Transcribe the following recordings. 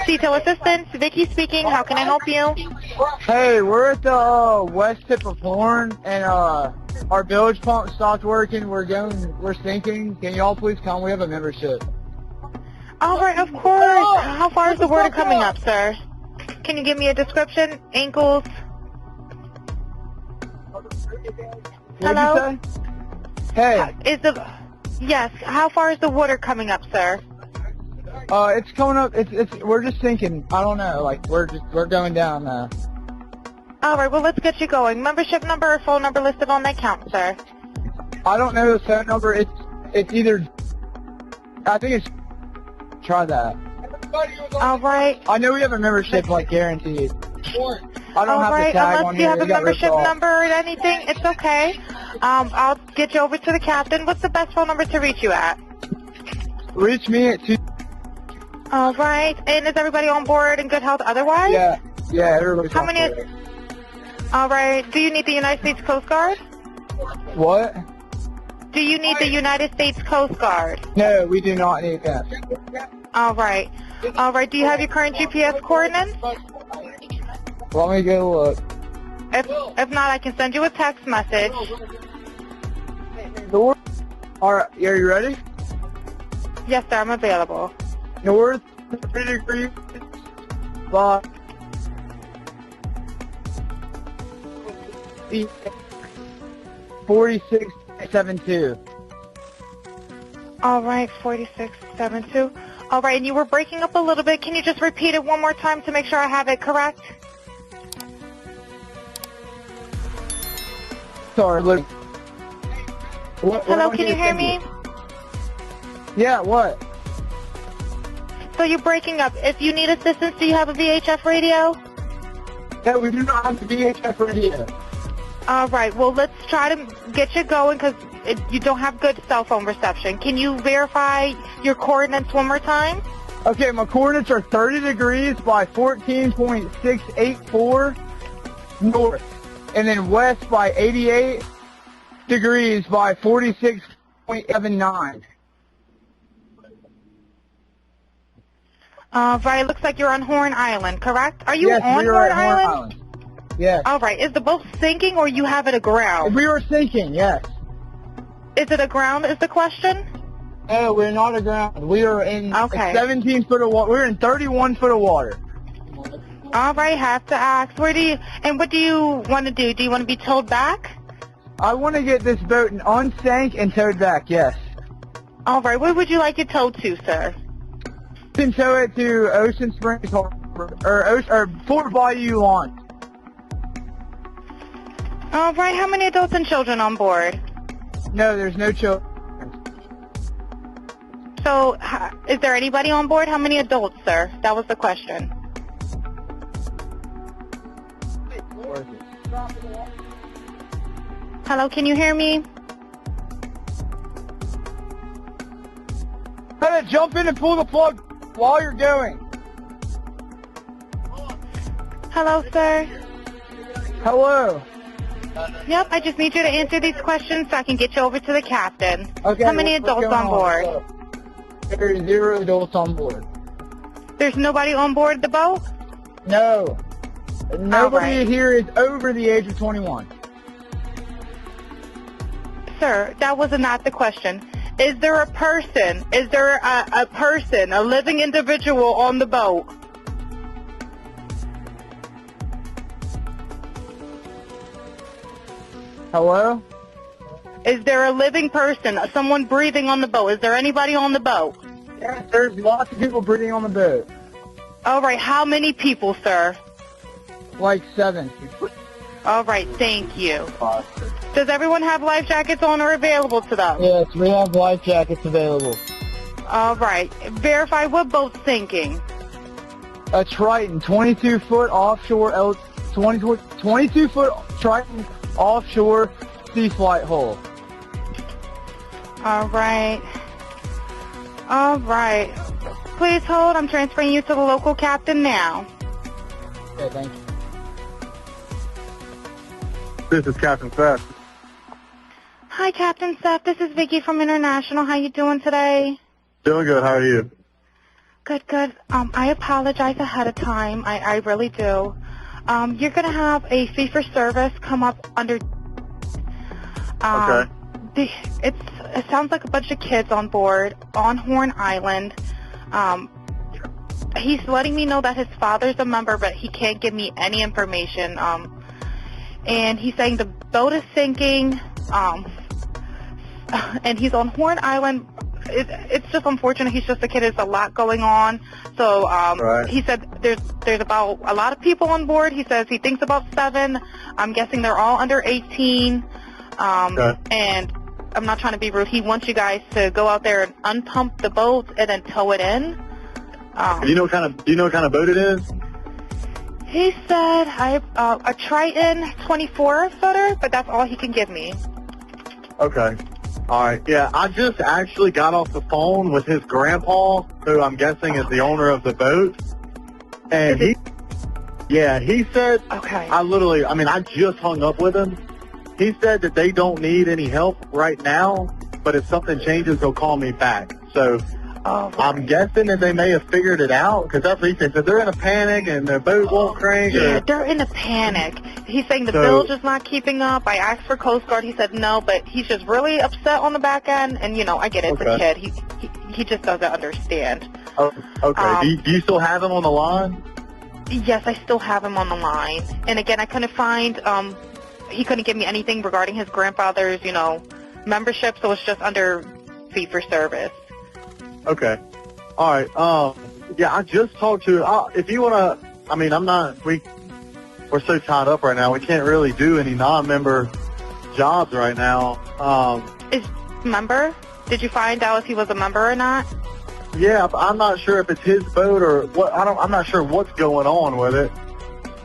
Detail assistance, Vicky speaking. How can I help you? Hey, we're at the west tip of Horn, and our bilge pump stopped working. We're sinking. Can y'all please come? We have a membership. All right, of course. How far is the water coming up, sir? Can you give me a description? Ankles? Hello? What'd you say? Hey. Yes. How far is the water coming up, sir? It's coming up. We're just sinking. I don't know. Like we're going down now. All right. Well, let's get you going. Membership number or phone number listed on that account, sir. I don't know the phone number. It's either. I think it's. Try that. All right. I know we have a membership, like guaranteed. I don't have the tag on Unless you here. have a membership number or anything, it's okay. I'll get you over to the captain. What's the best phone number to reach you at? Reach me at 2. All right. And is everybody on board in good health otherwise? Yeah, everybody's on board. All right. Do you need the United States Coast Guard? What? Do you need the United States Coast Guard? No, we do not need that. All right. All right. Do you have your current GPS coordinates? Let me go look. If not, I can send you a text message. North. Alright, are you ready? Yes, sir. I'm available. North 3 degrees. 4672. All right. 4672. All right. And you were breaking up a little bit. Can you just repeat it one more time to make sure I have it correct? Sorry, look. Hello, can you hear me? Yeah, what? So you're breaking up. If you need assistance, do you have a VHF radio? No, we do not have the VHF radio. All right. Well, let's try to get you going because you don't have good cell phone reception. Can you verify your coordinates one more time? Okay, my coordinates are 30 degrees by 14.684 north. And then west by 88 degrees by 46.79. Right, looks like you're on Horn Island, correct? Are you Yes, on we are Horn at Horn Island? Island. Yes. All right, is the boat sinking or you have it aground? We are sinking, yes. Is it aground is the question? No, we're not aground. We are in 17 foot of water. We're in 31 foot of water. All right, have to ask. What do you want to do? Do you want to be towed back? I want to get this boat unsank and towed back, yes. All right, where would you like it towed to, sir? You can tow it to Ocean Springs or Fort Bayou launch. All right, how many adults and children on board? No, there's no children. So, is there anybody on board? How many adults, sir? That was the question. Hello, can you hear me? Try to jump in and pull the plug while you're going. Hello, sir. Hello. Yep, I just need you to answer these questions so I can get you over to the captain. Okay. How many adults on board? There's 0 adults on board. There's nobody on board the boat? No. Nobody here is over the age of 21. Sir, that was not the question. Is there a person? Is there a person, a living individual on the boat? Hello? Is there a living person, someone breathing on the boat? Is there anybody on the boat? Yes, there's lots of people breathing on the boat. All right, how many people, sir? Like 7. All right, thank you. Does everyone have life jackets on or available to them? Yes, we have life jackets available. All right, verify what boat's sinking. A Triton, 22 foot offshore, 22 foot Triton offshore sea flight hull. All right. All right. Please hold. I'm transferring you to the local captain now. Okay, thank you. This is Captain Seth. Hi, Captain Seth. This is Vicky from International. How you doing today? Doing good. How are you? Good, good. I apologize ahead of time. I really do. You're going to have a fee for service come up under... Okay. It sounds like a bunch of kids on board on Horn Island. He's letting me know that his father's a member, but he can't give me any information. And he's saying the boat is sinking, and he's on Horn Island. It's just unfortunate. He's just a kid. There's a lot going on. So Right. he said there's about a lot of people on board. He says he thinks about 7. I'm guessing they're all under 18. Okay. And I'm not trying to be rude. He wants you guys to go out there and unpump the boat and then tow it in. Do you know what kind of boat it is? He said a Triton 24-footer, but that's all he can give me. Okay. All right. Yeah, I just actually got off the phone with his grandpa, who I'm guessing is the owner of the boat, and he said, Okay. I just hung up with him. He said that they don't need any help right now, but if something changes, he'll call me back. So I'm guessing that they may have figured it out, because that's what he said. So they're in a panic and the boat won't crank. Yeah, they're in a panic. He's saying the bilge is not keeping up. I asked for Coast Guard. He said no, but he's just really upset on the back end. And, I get it. It's a kid. He just doesn't understand. Oh, okay. Do you still have him on the line? Yes, I still have him on the line. And, again, I couldn't find he couldn't give me anything regarding his grandfather's, membership, so it's just under fee for service. Okay. All right. Yeah, I just talked to. If you want to, we're so tied up right now. We can't really do any non-member jobs right now. Is member? Did you find out if he was a member or not? Yeah, I'm not sure if it's his boat or what. I'm not sure what's going on with it.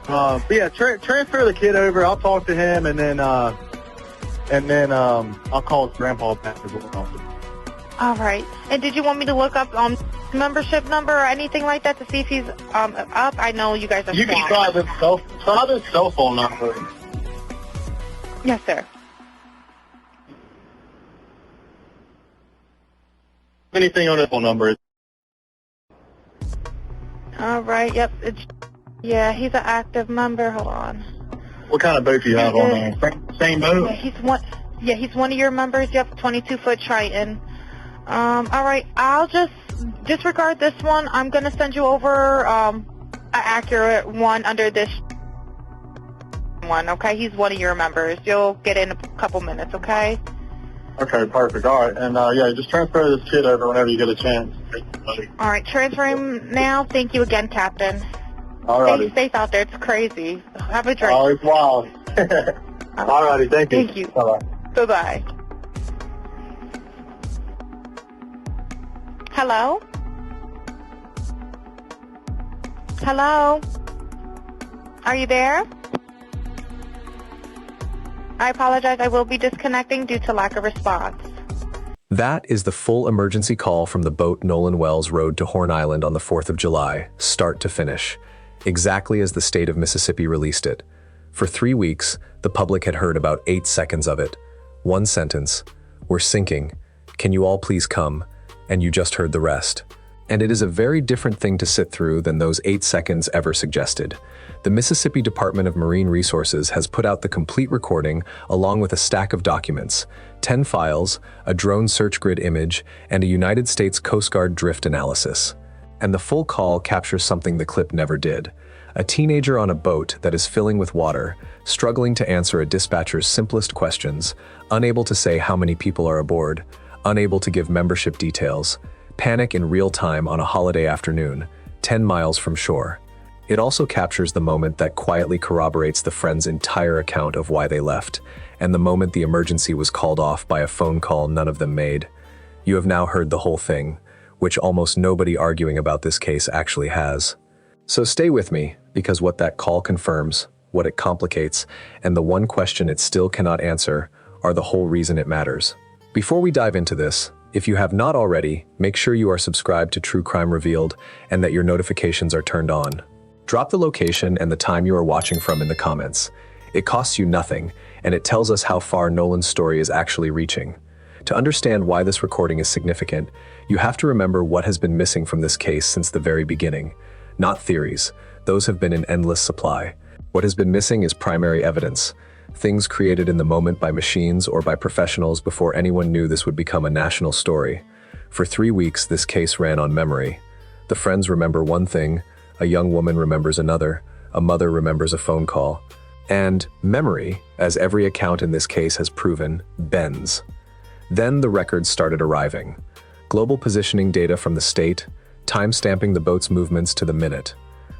But yeah, transfer the kid over. I'll talk to him, and then I'll call his grandpa back as well. All right. And did you want me to look up membership number or anything like that to see if he's up? I know you guys are You can swamped. try this cell phone number. Yes, sir. Anything on this phone number? All right. Yep. He's an active member. Hold on. What kind of boat do you have on there? Same boat? Yeah, he's one of your members. Yep, 22-foot Triton. All right. I'll just disregard this one. I'm gonna send you over an accurate one under this one. Okay. He's one of your members. You'll get in a couple minutes. Okay. Okay, perfect. All right, and just transfer this kid over whenever you get a chance. All right, transfer him now. Thank you again, Captain. All righty. Stay safe out there. It's crazy. Have a drink. Oh, it's wild. All righty, thank you. Thank you. Bye-bye. Bye-bye. Hello? Hello? Are you there? I apologize. I will be disconnecting due to lack of response. That is the full emergency call from the boat Nolan Wells rowed to Horn Island on the 4th of July, start to finish, exactly as the state of Mississippi released it. For 3 weeks, the public had heard about 8 seconds of it. One sentence, "We're sinking. Can you all please come?" And you just heard the rest. And it is a very different thing to sit through than those 8 seconds ever suggested. The Mississippi Department of Marine Resources has put out the complete recording along with a stack of documents, 10 files, a drone search grid image, and a United States Coast Guard drift analysis. And the full call captures something the clip never did. A teenager on a boat that is filling with water, struggling to answer a dispatcher's simplest questions, unable to say how many people are aboard, unable to give membership details, panic in real time on a holiday afternoon, 10 miles from shore. It also captures the moment that quietly corroborates the friend's entire account of why they left, and the moment the emergency was called off by a phone call none of them made. You have now heard the whole thing, which almost nobody arguing about this case actually has. So stay with me, because what that call confirms, what it complicates, and the one question it still cannot answer are the whole reason it matters. Before we dive into this, if you have not already, make sure you are subscribed to True Crime Revealed and that your notifications are turned on. Drop the location and the time you are watching from in the comments. It costs you nothing, and it tells us how far Nolan's story is actually reaching. To understand why this recording is significant, You have to remember what has been missing from this case since the very beginning. Not theories. Those have been in endless supply. What has been missing is primary evidence. Things created in the moment by machines or by professionals before anyone knew this would become a national story. For 3 weeks, this case ran on memory. The friends remember one thing, a young woman remembers another, a mother remembers a phone call. And memory, as every account in this case has proven, bends. Then the records started arriving. Global positioning data from the state, time-stamping the boat's movements to the minute.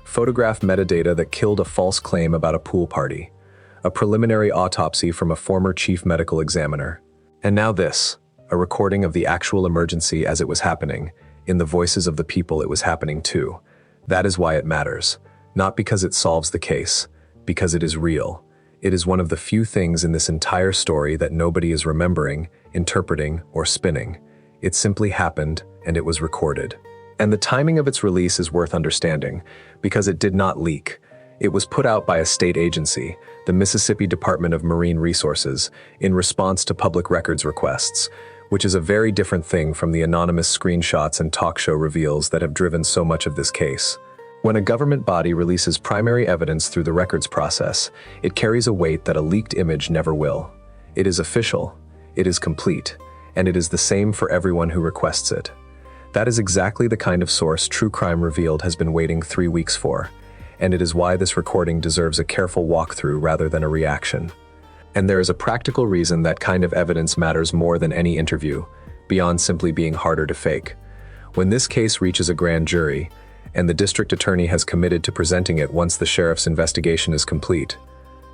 Photograph metadata that killed a false claim about a pool party. A preliminary autopsy from a former chief medical examiner. And now this, a recording of the actual emergency as it was happening, in the voices of the people it was happening to. That is why it matters. Not because it solves the case, because it is real. It is one of the few things in this entire story that nobody is remembering, interpreting, or spinning. It simply happened, and it was recorded. And the timing of its release is worth understanding, because it did not leak. It was put out by a state agency, the Mississippi Department of Marine Resources, in response to public records requests, which is a very different thing from the anonymous screenshots and talk show reveals that have driven so much of this case. When a government body releases primary evidence through the records process, it carries a weight that a leaked image never will. It is official, it is complete, and it is the same for everyone who requests it. That is exactly the kind of source True Crime Revealed has been waiting 3 weeks for, and it is why this recording deserves a careful walkthrough rather than a reaction. And there is a practical reason that kind of evidence matters more than any interview, beyond simply being harder to fake. When this case reaches a grand jury, and the district attorney has committed to presenting it once the sheriff's investigation is complete,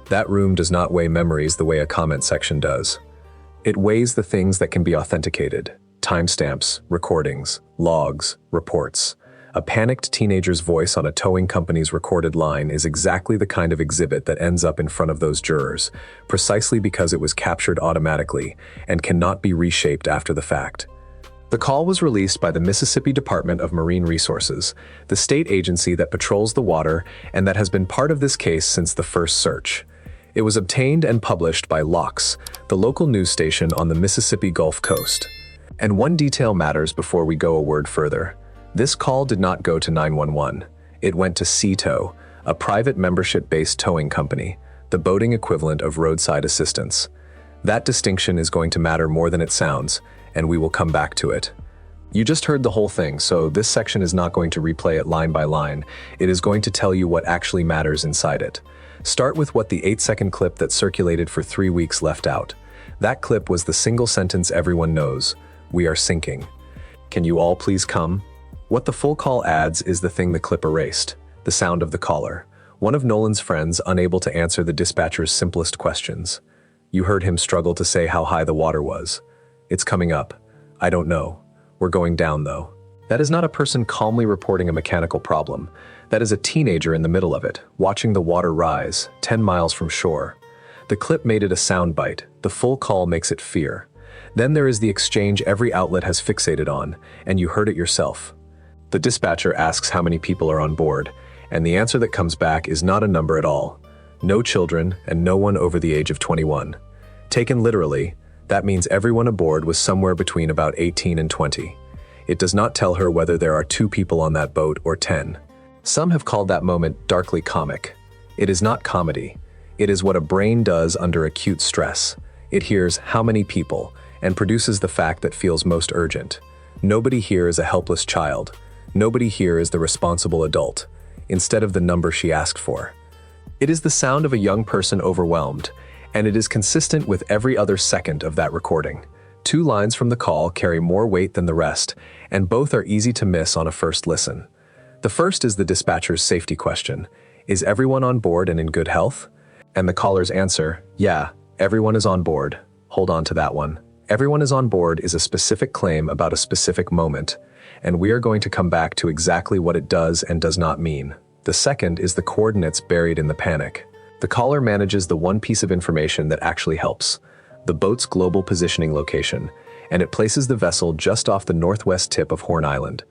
that room does not weigh memories the way a comment section does. It weighs the things that can be authenticated: timestamps, recordings, logs, reports. A panicked teenager's voice on a towing company's recorded line is exactly the kind of exhibit that ends up in front of those jurors, precisely because it was captured automatically and cannot be reshaped after the fact. The call was released by the Mississippi Department of Marine Resources, the state agency that patrols the water and that has been part of this case since the first search. It was obtained and published by Locks, the local news station on the Mississippi Gulf Coast. And one detail matters before we go a word further. This call did not go to 911. It went to Sea-Tow, a private membership-based towing company, the boating equivalent of roadside assistance. That distinction is going to matter more than it sounds, and we will come back to it. You just heard the whole thing, so this section is not going to replay it line by line. It is going to tell you what actually matters inside it. Start with what the 8-second clip that circulated for 3 weeks left out. That clip was the single sentence everyone knows: "We are sinking. Can you all please come?" What the full call adds is the thing the clip erased: the sound of the caller, one of Nolan's friends unable to answer the dispatcher's simplest questions. You heard him struggle to say how high the water was. "It's coming up. I don't know. We're going down, though." That is not a person calmly reporting a mechanical problem. That is a teenager in the middle of it, watching the water rise, 10 miles from shore. The clip made it a soundbite. The full call makes it fear. Then there is the exchange every outlet has fixated on, and you heard it yourself. The dispatcher asks how many people are on board, and the answer that comes back is not a number at all. No children, and no one over the age of 21. Taken literally, that means everyone aboard was somewhere between about 18 and 20. It does not tell her whether there are 2 people on that boat or 10. Some have called that moment darkly comic. It is not comedy. It is what a brain does under acute stress. It hears how many people and produces the fact that feels most urgent. Nobody here is a helpless child. Nobody here is the responsible adult, instead of the number she asked for. It is the sound of a young person overwhelmed, and it is consistent with every other second of that recording. 2 lines from the call carry more weight than the rest, and both are easy to miss on a first listen. The first is the dispatcher's safety question: "Is everyone on board and in good health?" And the caller's answer: "Yeah, everyone is on board." Hold on to that one. Everyone is on board is a specific claim about a specific moment, and we are going to come back to exactly what it does and does not mean. The second is the coordinates buried in the panic. The caller manages the one piece of information that actually helps: the boat's global positioning location, and it places the vessel just off the northwest tip of Horn Island.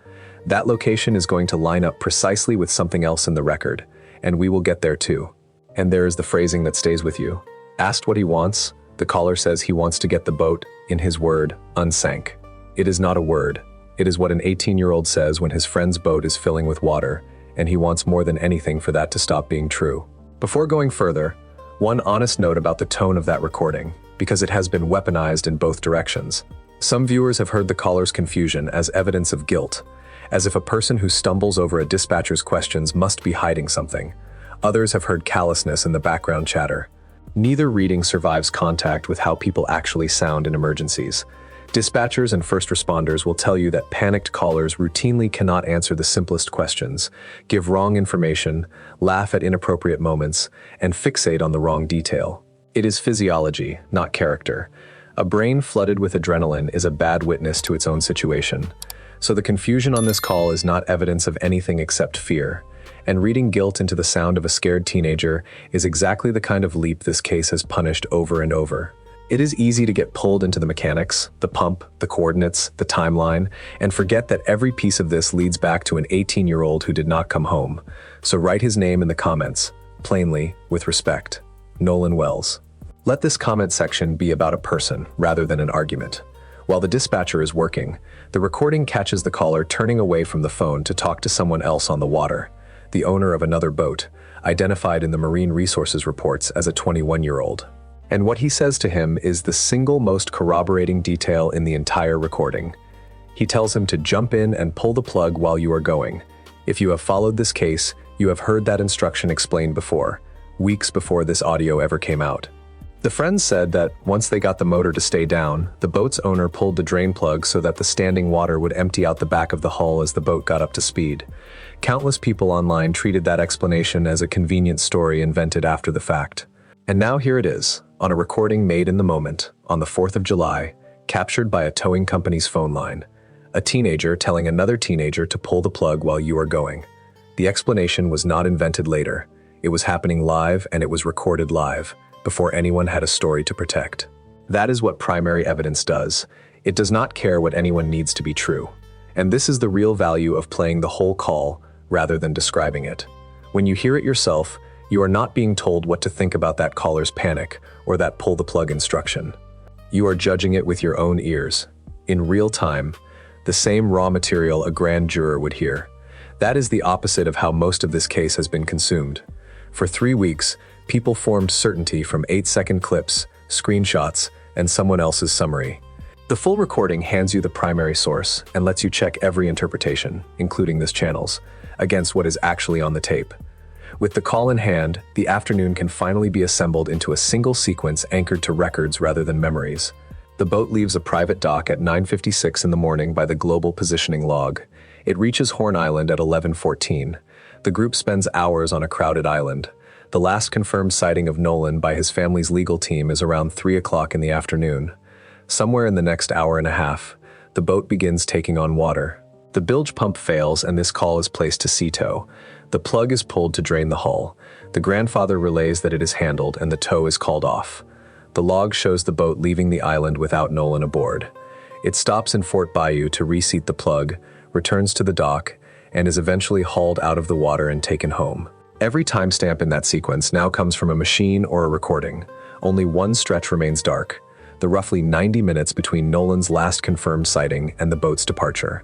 That location is going to line up precisely with something else in the record, and we will get there too. And there is the phrasing that stays with you. Asked what he wants, the caller says he wants to get the boat, in his word, unsank. It is not a word. It is what an 18-year-old says when his friend's boat is filling with water, and he wants more than anything for that to stop being true. Before going further, one honest note about the tone of that recording, because it has been weaponized in both directions. Some viewers have heard the caller's confusion as evidence of guilt, as if a person who stumbles over a dispatcher's questions must be hiding something. Others have heard callousness in the background chatter. Neither reading survives contact with how people actually sound in emergencies. Dispatchers and first responders will tell you that panicked callers routinely cannot answer the simplest questions, give wrong information, laugh at inappropriate moments, and fixate on the wrong detail. It is physiology, not character. A brain flooded with adrenaline is a bad witness to its own situation. So the confusion on this call is not evidence of anything except fear. And reading guilt into the sound of a scared teenager is exactly the kind of leap this case has punished over and over. It is easy to get pulled into the mechanics, the pump, the coordinates, the timeline, and forget that every piece of this leads back to an 18-year-old who did not come home. So write his name in the comments, plainly, with respect. Nolan Wells. Let this comment section be about a person rather than an argument. While the dispatcher is working, the recording catches the caller turning away from the phone to talk to someone else on the water, the owner of another boat, identified in the Marine Resources reports as a 21-year-old. And what he says to him is the single most corroborating detail in the entire recording. He tells him to jump in and pull the plug while you are going. If you have followed this case, you have heard that instruction explained before, weeks before this audio ever came out. The friends said that once they got the motor to stay down, the boat's owner pulled the drain plug so that the standing water would empty out the back of the hull as the boat got up to speed. Countless people online treated that explanation as a convenient story invented after the fact. And now here it is, on a recording made in the moment, on the 4th of July, captured by a towing company's phone line. A teenager telling another teenager to pull the plug while you are going. The explanation was not invented later. It was happening live and it was recorded live, before anyone had a story to protect. That is what primary evidence does. It does not care what anyone needs to be true. And this is the real value of playing the whole call rather than describing it. When you hear it yourself, you are not being told what to think about that caller's panic or that pull the plug instruction. You are judging it with your own ears. In real time, the same raw material a grand juror would hear. That is the opposite of how most of this case has been consumed. For 3 weeks, people formed certainty from 8-second clips, screenshots, and someone else's summary. The full recording hands you the primary source and lets you check every interpretation, including this channel's, against what is actually on the tape. With the call in hand, the afternoon can finally be assembled into a single sequence anchored to records rather than memories. The boat leaves a private dock at 9:56 in the morning by the global positioning log. It reaches Horn Island at 11:14. The group spends hours on a crowded island. The last confirmed sighting of Nolan by his family's legal team is around 3 o'clock in the afternoon. Somewhere in the next hour and a half, the boat begins taking on water. The bilge pump fails and this call is placed to sea tow. The plug is pulled to drain the hull. The grandfather relays that it is handled and the tow is called off. The log shows the boat leaving the island without Nolan aboard. It stops in Fort Bayou to reseat the plug, returns to the dock, and is eventually hauled out of the water and taken home. Every timestamp in that sequence now comes from a machine or a recording. Only one stretch remains dark, the roughly 90 minutes between Nolan's last confirmed sighting and the boat's departure.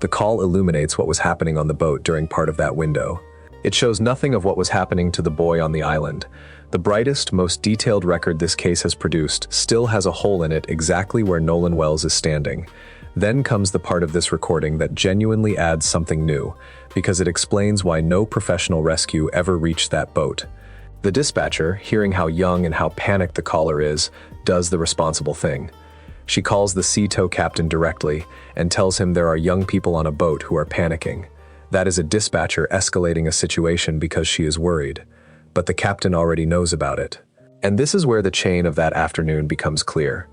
The call illuminates what was happening on the boat during part of that window. It shows nothing of what was happening to the boy on the island. The brightest, most detailed record this case has produced still has a hole in it exactly where Nolan Wells is standing. Then comes the part of this recording that genuinely adds something new, because it explains why no professional rescue ever reached that boat. The dispatcher, hearing how young and how panicked the caller is, does the responsible thing. She calls the sea tow captain directly and tells him there are young people on a boat who are panicking. That is a dispatcher escalating a situation because she is worried. But the captain already knows about it. And this is where the chain of that afternoon becomes clear.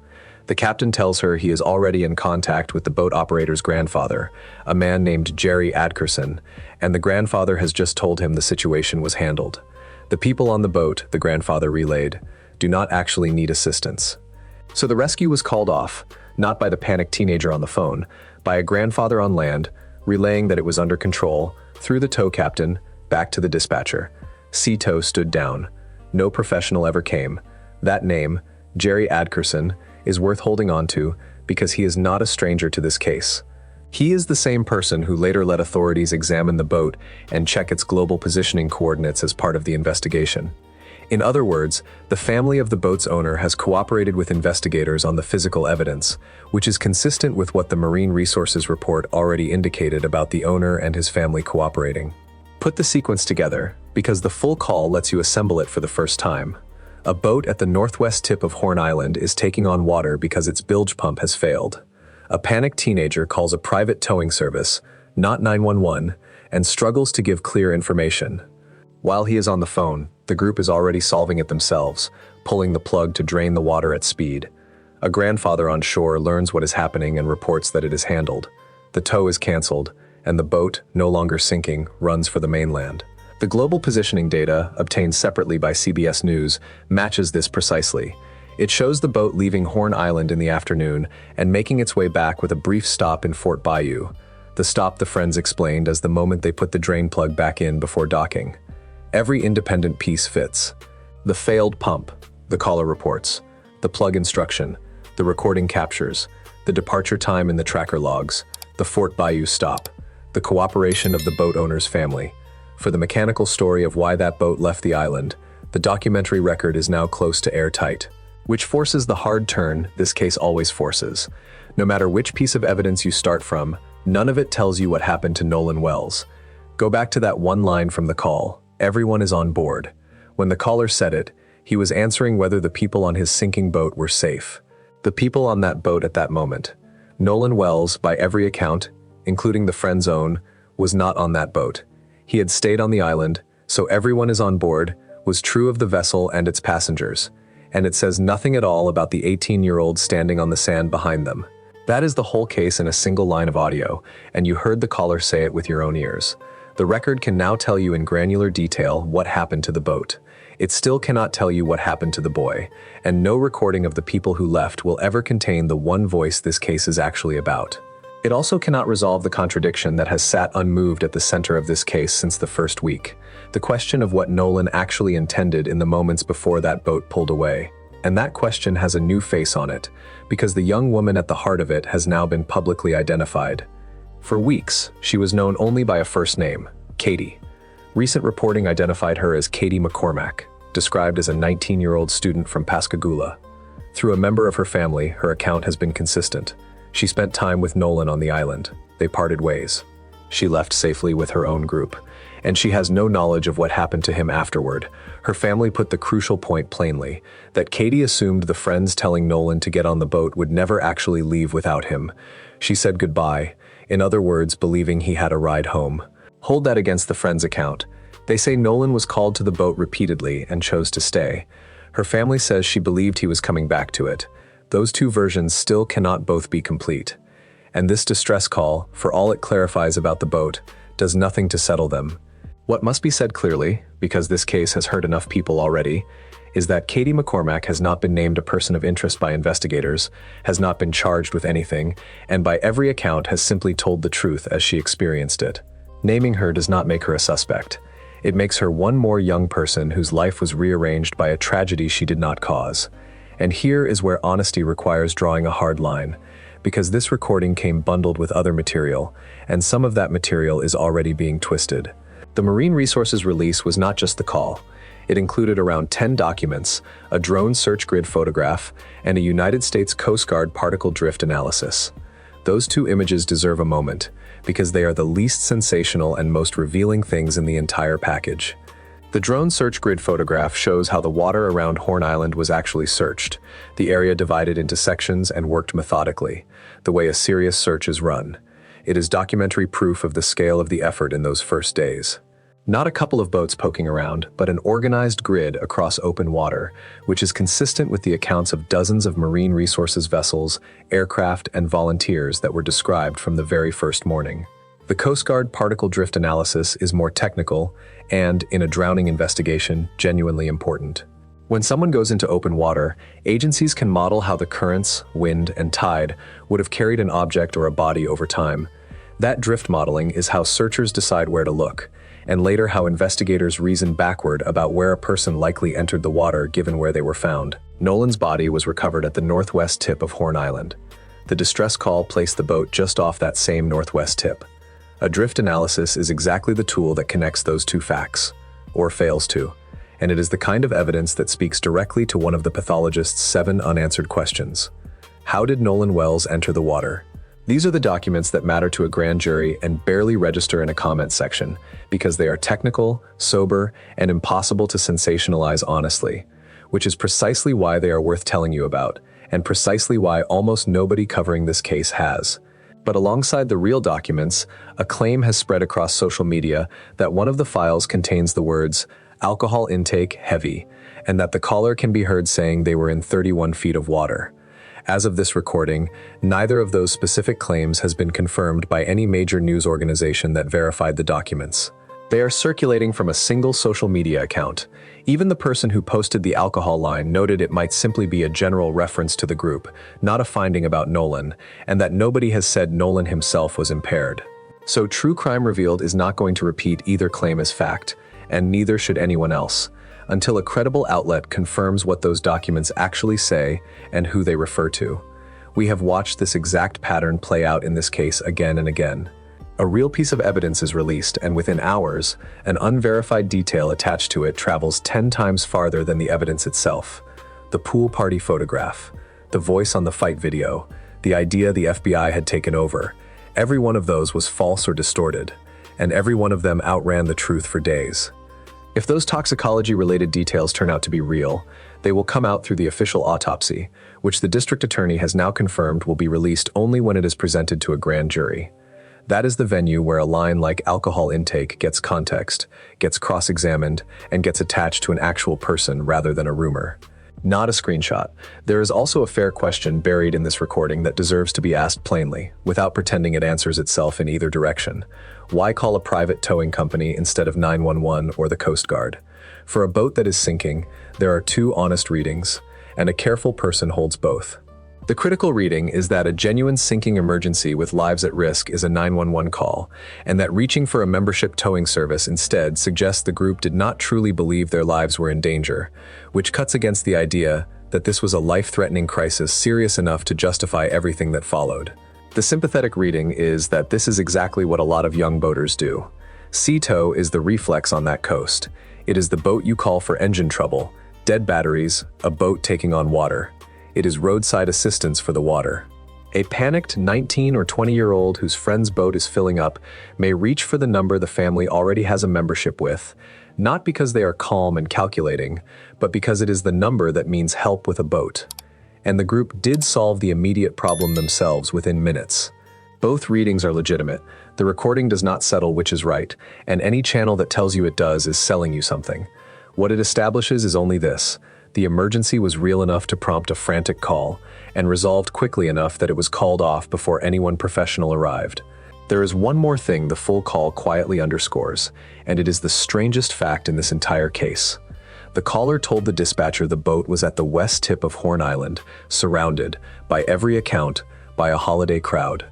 The captain tells her he is already in contact with the boat operator's grandfather, a man named Jerry Adkerson, and the grandfather has just told him the situation was handled. The people on the boat, the grandfather relayed, do not actually need assistance. So the rescue was called off, not by the panicked teenager on the phone, by a grandfather on land, relaying that it was under control, through the tow captain, back to the dispatcher. Sea tow stood down. No professional ever came. That name, Jerry Adkerson, is worth holding on to because he is not a stranger to this case. He is the same person who later let authorities examine the boat and check its global positioning coordinates as part of the investigation. In other words, the family of the boat's owner has cooperated with investigators on the physical evidence, which is consistent with what the Marine Resources report already indicated about the owner and his family cooperating. Put the sequence together, because the full call lets you assemble it for the first time. A boat at the northwest tip of Horn Island is taking on water because its bilge pump has failed. A panicked teenager calls a private towing service, not 911, and struggles to give clear information. While he is on the phone, the group is already solving it themselves, pulling the plug to drain the water at speed. A grandfather on shore learns what is happening and reports that it is handled. The tow is canceled, and the boat, no longer sinking, runs for the mainland. The global positioning data, obtained separately by CBS News, matches this precisely. It shows the boat leaving Horn Island in the afternoon and making its way back with a brief stop in Fort Bayou. The stop the friends explained as the moment they put the drain plug back in before docking. Every independent piece fits. The failed pump, the caller reports. The plug instruction, the recording captures. The departure time in the tracker logs. The Fort Bayou stop. The cooperation of the boat owner's family. For the mechanical story of why that boat left the island, the documentary record is now close to airtight, which forces the hard turn this case always forces. No matter which piece of evidence you start from, none of it tells you what happened to Nolan Wells. Go back to that one line from the call. Everyone is on board. When the caller said it, he was answering whether the people on his sinking boat were safe. The people on that boat at that moment. Nolan Wells, by every account, including the friend's own, was not on that boat. He had stayed on the island, so everyone is on board, was true of the vessel and its passengers. And it says nothing at all about the 18-year-old standing on the sand behind them. That is the whole case in a single line of audio, and you heard the caller say it with your own ears. The record can now tell you in granular detail what happened to the boat. It still cannot tell you what happened to the boy, and no recording of the people who left will ever contain the one voice this case is actually about. It also cannot resolve the contradiction that has sat unmoved at the center of this case since the first week, the question of what Nolan actually intended in the moments before that boat pulled away. And that question has a new face on it, because the young woman at the heart of it has now been publicly identified. For weeks, she was known only by a first name, Katie. Recent reporting identified her as Katie McCormack, described as a 19-year-old student from Pascagoula. Through a member of her family, her account has been consistent. She spent time with Nolan on the island. They parted ways. She left safely with her own group, and she has no knowledge of what happened to him afterward. Her family put the crucial point plainly, that Katie assumed the friends telling Nolan to get on the boat would never actually leave without him. She said goodbye, in other words, believing he had a ride home. Hold that against the friend's account. They say Nolan was called to the boat repeatedly and chose to stay. Her family says she believed he was coming back to it. Those two versions still cannot both be complete. And this distress call, for all it clarifies about the boat, does nothing to settle them. What must be said clearly, because this case has hurt enough people already, is that Katie McCormack has not been named a person of interest by investigators, has not been charged with anything, and by every account has simply told the truth as she experienced it. Naming her does not make her a suspect. It makes her one more young person whose life was rearranged by a tragedy she did not cause. And here is where honesty requires drawing a hard line, because this recording came bundled with other material, and some of that material is already being twisted. The Marine Resources release was not just the call. It included around 10 documents, a drone search grid photograph, and a United States Coast Guard particle drift analysis. Those two images deserve a moment, because they are the least sensational and most revealing things in the entire package. The drone search grid photograph shows how the water around Horn Island was actually searched, the area divided into sections and worked methodically, the way a serious search is run. It is documentary proof of the scale of the effort in those first days. Not a couple of boats poking around, but an organized grid across open water, which is consistent with the accounts of dozens of Marine Resources vessels, aircraft, and volunteers that were described from the very first morning. The Coast Guard particle drift analysis is more technical and, in a drowning investigation, genuinely important. When someone goes into open water, agencies can model how the currents, wind, and tide would have carried an object or a body over time. That drift modeling is how searchers decide where to look, and later how investigators reason backward about where a person likely entered the water given where they were found. Nolan's body was recovered at the northwest tip of Horn Island. The distress call placed the boat just off that same northwest tip. A drift analysis is exactly the tool that connects those two facts, or fails to, and it is the kind of evidence that speaks directly to one of the pathologist's 7 unanswered questions. How did Nolan Wells enter the water? These are the documents that matter to a grand jury and barely register in a comment section because they are technical, sober, and impossible to sensationalize honestly, which is precisely why they are worth telling you about, and precisely why almost nobody covering this case has. But alongside the real documents, a claim has spread across social media that one of the files contains the words, "alcohol intake heavy," and that the caller can be heard saying they were in 31 feet of water. As of this recording, neither of those specific claims has been confirmed by any major news organization that verified the documents. They are circulating from a single social media account. Even the person who posted the alcohol line noted it might simply be a general reference to the group, not a finding about Nolan, and that nobody has said Nolan himself was impaired. So True Crime Revealed is not going to repeat either claim as fact, and neither should anyone else, until a credible outlet confirms what those documents actually say and who they refer to. We have watched this exact pattern play out in this case again and again. A real piece of evidence is released, and within hours, an unverified detail attached to it travels 10 times farther than the evidence itself. The pool party photograph, the voice on the fight video, the idea the FBI had taken over. Every one of those was false or distorted, and every one of them outran the truth for days. If those toxicology-related details turn out to be real, they will come out through the official autopsy, which the district attorney has now confirmed will be released only when it is presented to a grand jury. That is the venue where a line like alcohol intake gets context, gets cross-examined, and gets attached to an actual person rather than a rumor. Not a screenshot. There is also a fair question buried in this recording that deserves to be asked plainly, without pretending it answers itself in either direction. Why call a private towing company instead of 911 or the Coast Guard? For a boat that is sinking, there are 2 honest readings, and a careful person holds both. The critical reading is that a genuine sinking emergency with lives at risk is a 911 call, and that reaching for a membership towing service instead suggests the group did not truly believe their lives were in danger, which cuts against the idea that this was a life-threatening crisis serious enough to justify everything that followed. The sympathetic reading is that this is exactly what a lot of young boaters do. Sea tow is the reflex on that coast. It is the boat you call for engine trouble, dead batteries, a boat taking on water. It is roadside assistance for the water. A panicked 19 or 20-year-old whose friend's boat is filling up may reach for the number the family already has a membership with, not because they are calm and calculating, but because it is the number that means help with a boat. And the group did solve the immediate problem themselves within minutes. Both readings are legitimate. The recording does not settle which is right, and any channel that tells you it does is selling you something. What it establishes is only this: the emergency was real enough to prompt a frantic call, and resolved quickly enough that it was called off before anyone professional arrived. There is one more thing the full call quietly underscores, and it is the strangest fact in this entire case. The caller told the dispatcher the boat was at the west tip of Horn Island, surrounded, by every account, by a holiday crowd.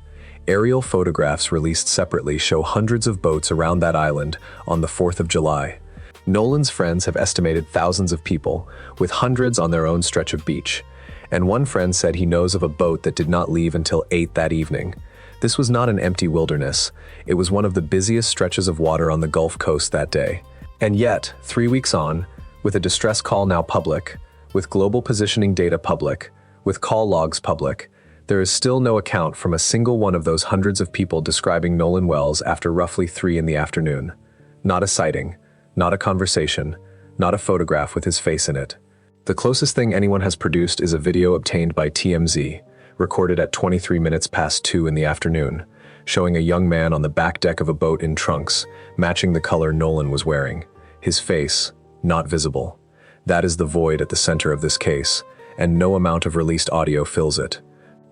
Aerial photographs released separately show hundreds of boats around that island on the 4th of July. Nolan's friends have estimated thousands of people, with hundreds on their own stretch of beach. And one friend said he knows of a boat that did not leave until 8 that evening. This was not an empty wilderness. It was one of the busiest stretches of water on the Gulf Coast that day. And yet, 3 weeks on, with a distress call now public, with global positioning data public, with call logs public, there is still no account from a single one of those hundreds of people describing Nolan Wells after roughly 3 in the afternoon. Not a sighting. Not a conversation, not a photograph with his face in it. The closest thing anyone has produced is a video obtained by TMZ, recorded at 23 minutes past 2 in the afternoon, showing a young man on the back deck of a boat in trunks, matching the color Nolan was wearing. His face, not visible. That is the void at the center of this case, and no amount of released audio fills it.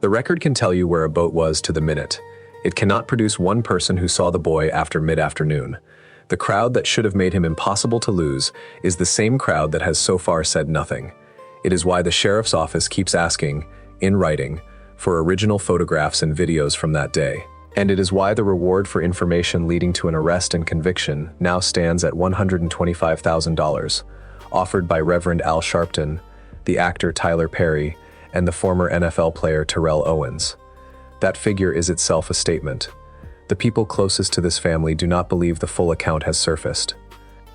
The record can tell you where a boat was to the minute. It cannot produce one person who saw the boy after mid-afternoon. The crowd that should have made him impossible to lose is the same crowd that has so far said nothing. It is why the sheriff's office keeps asking, in writing, for original photographs and videos from that day. And it is why the reward for information leading to an arrest and conviction now stands at $125,000, offered by Reverend Al Sharpton, the actor Tyler Perry, and the former NFL player Terrell Owens. That figure is itself a statement. The people closest to this family do not believe the full account has surfaced.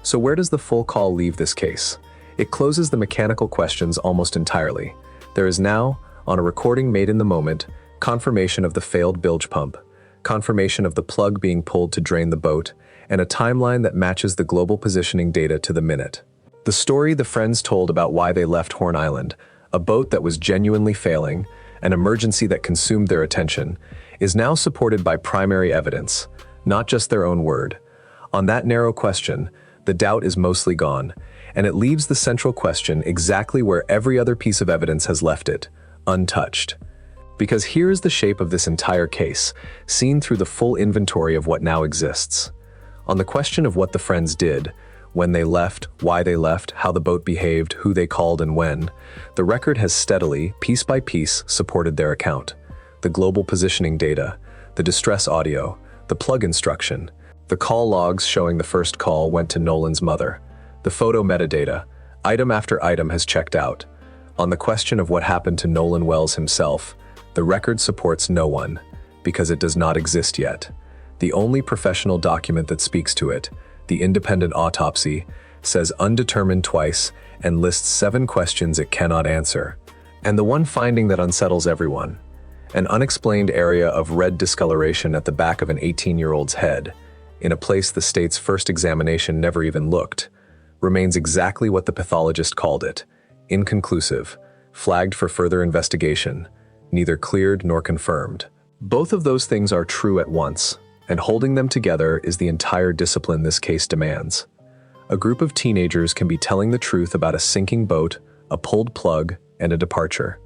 So where does the full call leave this case? It closes the mechanical questions almost entirely. There is now, on a recording made in the moment, confirmation of the failed bilge pump, confirmation of the plug being pulled to drain the boat, and a timeline that matches the global positioning data to the minute. The story the friends told about why they left Horn Island, a boat that was genuinely failing, an emergency that consumed their attention, is now supported by primary evidence, not just their own word. On that narrow question, the doubt is mostly gone, and it leaves the central question exactly where every other piece of evidence has left it, untouched. Because here is the shape of this entire case, seen through the full inventory of what now exists. On the question of what the friends did, when they left, why they left, how the boat behaved, who they called and when, the record has steadily, piece by piece, supported their account. The global positioning data, the distress audio, the plug instruction, the call logs showing the first call went to Nolan's mother, the photo metadata, item after item has checked out. On the question of what happened to Nolan Wells himself, the record supports no one, because it does not exist yet. The only professional document that speaks to it, the independent autopsy, says undetermined twice and lists 7 questions it cannot answer. And the one finding that unsettles everyone, an unexplained area of red discoloration at the back of an 18-year-old's head, in a place the state's first examination never even looked, remains exactly what the pathologist called it, inconclusive, flagged for further investigation, neither cleared nor confirmed. Both of those things are true at once, and holding them together is the entire discipline this case demands. A group of teenagers can be telling the truth about a sinking boat, a pulled plug, and a departure.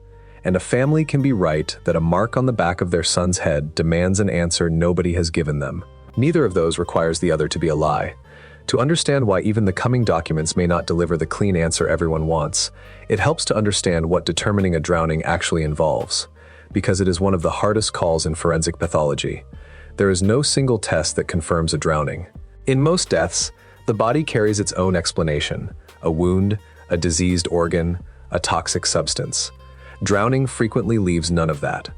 And a family can be right that a mark on the back of their son's head demands an answer nobody has given them. Neither of those requires the other to be a lie. To understand why even the coming documents may not deliver the clean answer everyone wants, it helps to understand what determining a drowning actually involves, because it is one of the hardest calls in forensic pathology. There is no single test that confirms a drowning. In most deaths, the body carries its own explanation: a wound, a diseased organ, a toxic substance. Drowning frequently leaves none of that.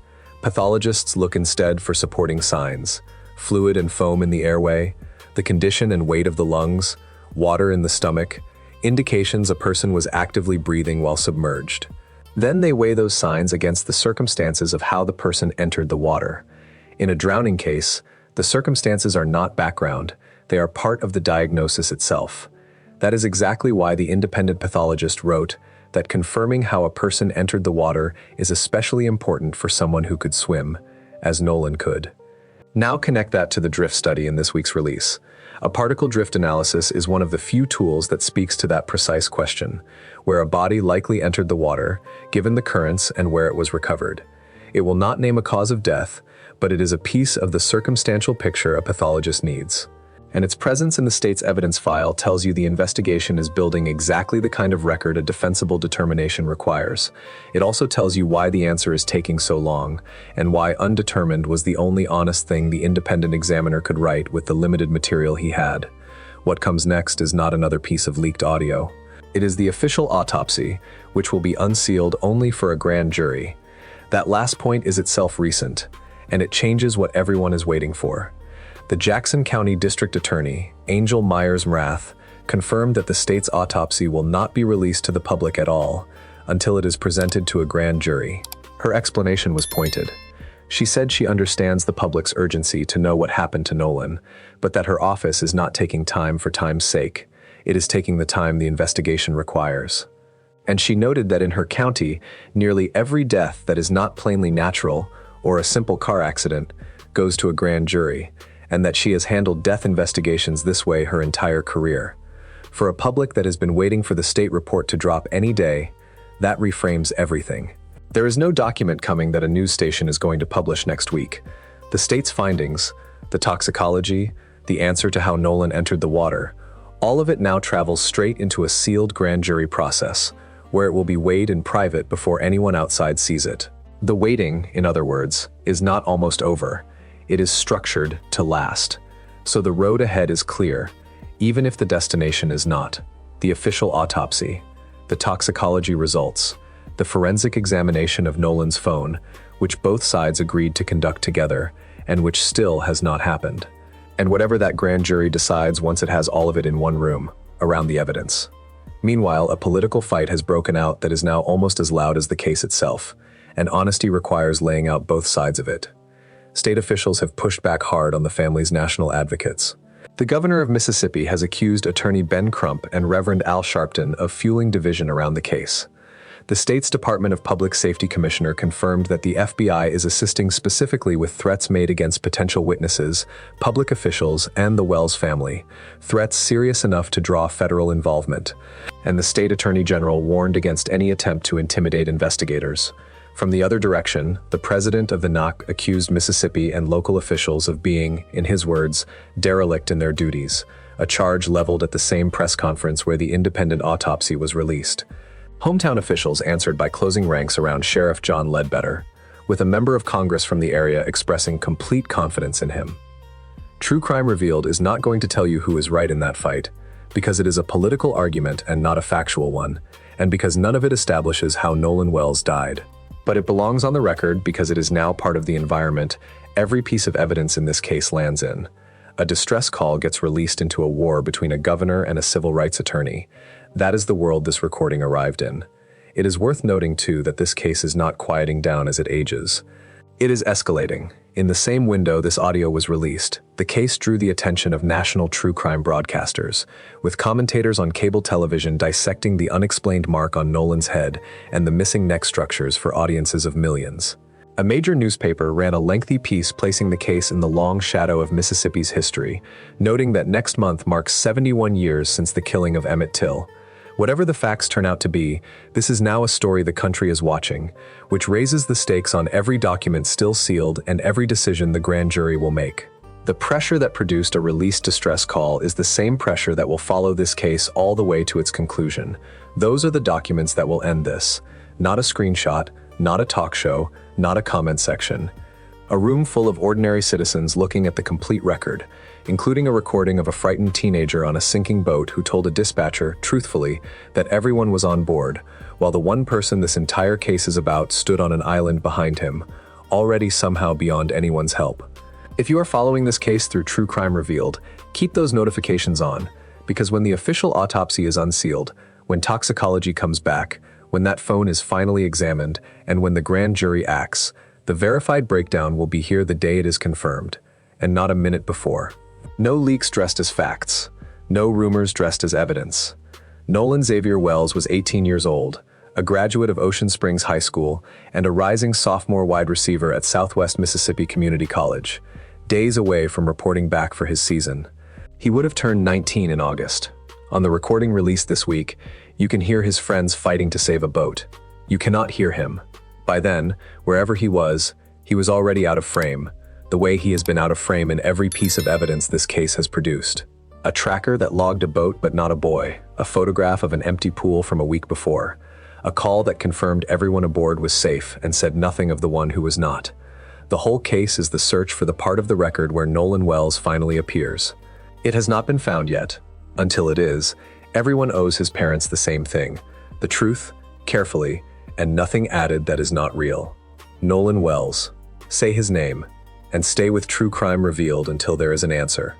Pathologists look instead for supporting signs: fluid and foam in the airway, the condition and weight of the lungs, water in the stomach, indications a person was actively breathing while submerged. Then they weigh those signs against the circumstances of how the person entered the water. In a drowning case, the circumstances are not background, they are part of the diagnosis itself. That is exactly why the independent pathologist wrote that confirming how a person entered the water is especially important for someone who could swim, as Nolan could. Now connect that to the drift study in this week's release. A particle drift analysis is one of the few tools that speaks to that precise question, where a body likely entered the water, given the currents and where it was recovered. It will not name a cause of death, but it is a piece of the circumstantial picture a pathologist needs. And its presence in the state's evidence file tells you the investigation is building exactly the kind of record a defensible determination requires. It also tells you why the answer is taking so long, and why undetermined was the only honest thing the independent examiner could write with the limited material he had. What comes next is not another piece of leaked audio. It is the official autopsy, which will be unsealed only for a grand jury. That last point is itself recent, and it changes what everyone is waiting for. The Jackson County District Attorney, Angel Myers-Mrath, confirmed that the state's autopsy will not be released to the public at all until it is presented to a grand jury. Her explanation was pointed. She said she understands the public's urgency to know what happened to Nolan, but that her office is not taking time for time's sake. It is taking the time the investigation requires. And she noted that in her county, nearly every death that is not plainly natural or a simple car accident goes to a grand jury, and that she has handled death investigations this way her entire career. For a public that has been waiting for the state report to drop any day, that reframes everything. There is no document coming that a news station is going to publish next week. The state's findings, the toxicology, the answer to how Nolan entered the water, all of it now travels straight into a sealed grand jury process, where it will be weighed in private before anyone outside sees it. The waiting, in other words, is not almost over. It is structured to last. So the road ahead is clear, even if the destination is not. The official autopsy, the toxicology results, the forensic examination of Nolan's phone, which both sides agreed to conduct together, and which still has not happened. And whatever that grand jury decides once it has all of it in one room, around the evidence. Meanwhile, a political fight has broken out that is now almost as loud as the case itself, and honesty requires laying out both sides of it. State officials have pushed back hard on the family's national advocates. The governor of Mississippi has accused attorney Ben Crump and Reverend Al Sharpton of fueling division around the case. The state's Department of Public Safety commissioner confirmed that the FBI is assisting specifically with threats made against potential witnesses, public officials, and the Wells family, threats serious enough to draw federal involvement. And the state attorney general warned against any attempt to intimidate investigators. From the other direction, the president of the NAC accused Mississippi and local officials of being, in his words, derelict in their duties, a charge leveled at the same press conference where the independent autopsy was released. Hometown officials answered by closing ranks around Sheriff John Ledbetter, with a member of Congress from the area expressing complete confidence in him. True Crime Revealed is not going to tell you who is right in that fight, because it is a political argument and not a factual one, and because none of it establishes how Nolan Wells died. But it belongs on the record because it is now part of the environment every piece of evidence in this case lands in. A distress call gets released into a war between a governor and a civil rights attorney. That is the world this recording arrived in. It is worth noting, too, that this case is not quieting down as it ages. It is escalating. In the same window this audio was released, the case drew the attention of national true crime broadcasters, with commentators on cable television dissecting the unexplained mark on Nolan's head and the missing neck structures for audiences of millions. A major newspaper ran a lengthy piece placing the case in the long shadow of Mississippi's history, noting that next month marks 71 years since the killing of Emmett Till. Whatever the facts turn out to be, this is now a story the country is watching, which raises the stakes on every document still sealed and every decision the grand jury will make. The pressure that produced a released distress call is the same pressure that will follow this case all the way to its conclusion. Those are the documents that will end this. Not a screenshot, not a talk show, not a comment section. A room full of ordinary citizens looking at the complete record, including a recording of a frightened teenager on a sinking boat who told a dispatcher, truthfully, that everyone was on board, while the one person this entire case is about stood on an island behind him, already somehow beyond anyone's help. If you are following this case through True Crime Revealed, keep those notifications on, because when the official autopsy is unsealed, when toxicology comes back, when that phone is finally examined, and when the grand jury acts, the verified breakdown will be here the day it is confirmed, and not a minute before. No leaks dressed as facts. No rumors dressed as evidence. Nolan Xavier Wells was 18 years old, a graduate of Ocean Springs High School, and a rising sophomore wide receiver at Southwest Mississippi Community College, days away from reporting back for his season. He would have turned 19 in August. On the recording released this week, you can hear his friends fighting to save a boat. You cannot hear him. By then, wherever he was already out of frame, the way he has been out of frame in every piece of evidence this case has produced. A tracker that logged a boat but not a boy, a photograph of an empty pool from a week before, a call that confirmed everyone aboard was safe and said nothing of the one who was not. The whole case is the search for the part of the record where Nolan Wells finally appears. It has not been found yet. Until it is, everyone owes his parents the same thing: the truth, carefully, and nothing added that is not real. Nolan Wells. Say his name, and stay with True Crime Revealed until there is an answer.